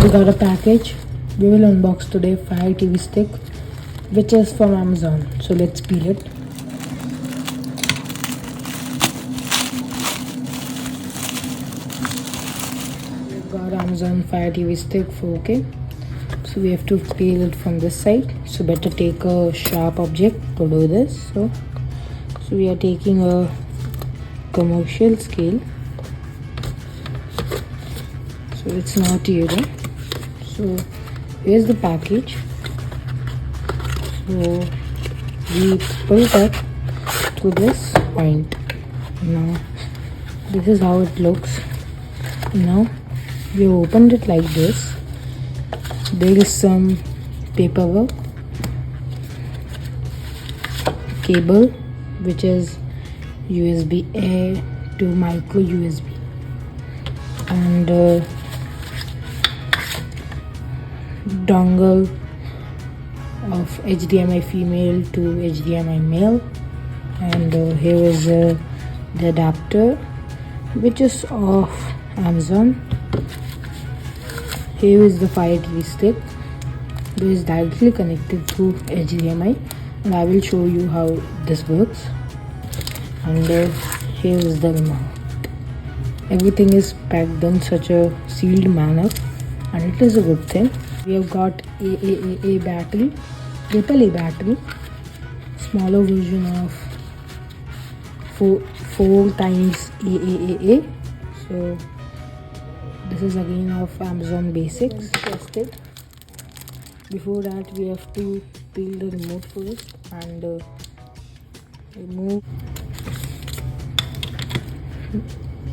We got a package. We will unbox today Fire TV stick, which is from Amazon. So let's peel it. We've got Amazon Fire TV stick 4K. So we have to peel it from this side. So better take a sharp object to do this. So we are taking a commercial scale. So it's not euro. So here's the package. So we pull it up to this point. Now this is how it looks. Now we opened it like this. There is some paperwork, cable, which is USB-A to micro USB, and dongle of HDMI female to HDMI male, and here is the adapter, which is of Amazon. Here is the Fire TV stick. It is directly connected to HDMI, and I will show you how this works. And here is the remote. Everything is packed in such a sealed manner, and it is a good thing. We have got AAA battery, AAA battery, smaller version of 4 times AAA. So this is again of Amazon Basics. Tested. Before that, we have to peel the remote first and remove,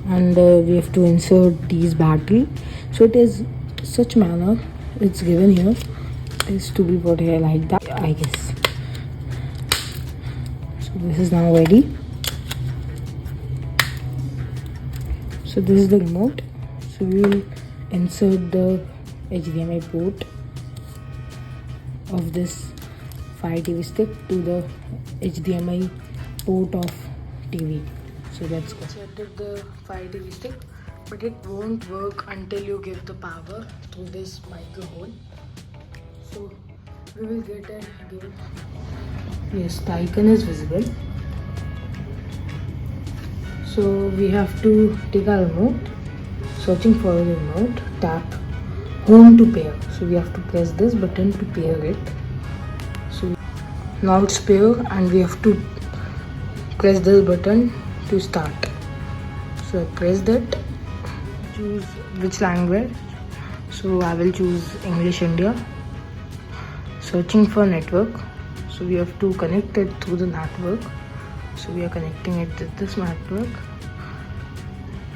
and we have to insert these battery. So it is such manner it's given here. It is to be put here like that, I guess. So this is now ready. So this is the remote. So we will insert the HDMI port of this Fire TV stick to the HDMI port of TV. So let's go. Inserted the Fire TV stick, but it won't work until you give the power to this micro hole. So we will give it. Yes, the icon is visible. So we have to take our remote. Searching for a remote, tap home to pair. So we have to press this button to pair it. So now it's pair, and we have to press this button to start. So I press that. Choose which language. So I will choose English India. Searching for network. So we have to connect it through the network. So we are connecting it to this network.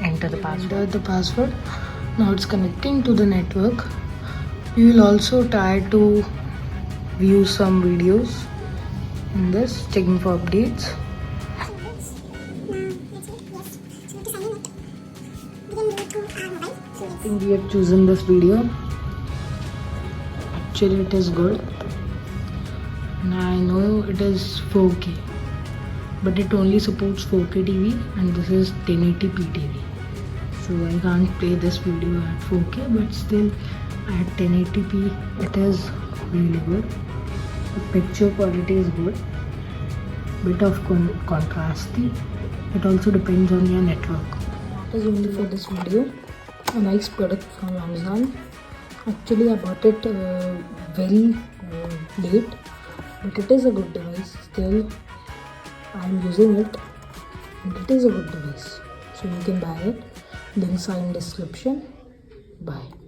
Enter the password. Enter the password. Now it's connecting to the network. We will also try to view some videos in this, checking for updates. I think we have chosen this video. Actually it is good. And I know it is 4K, but it only supports 4K TV, and this is 1080p TV. So I can't play this video at 4K, but still at 1080p it is really good. The picture quality is good. Bit of contrasty. It also depends on your network. That is only for this video. A nice product from Amazon. Actually I bought it very late, but it is a good device. Still I am using it, and it is a good device. So you can buy it. Links are in description. Bye.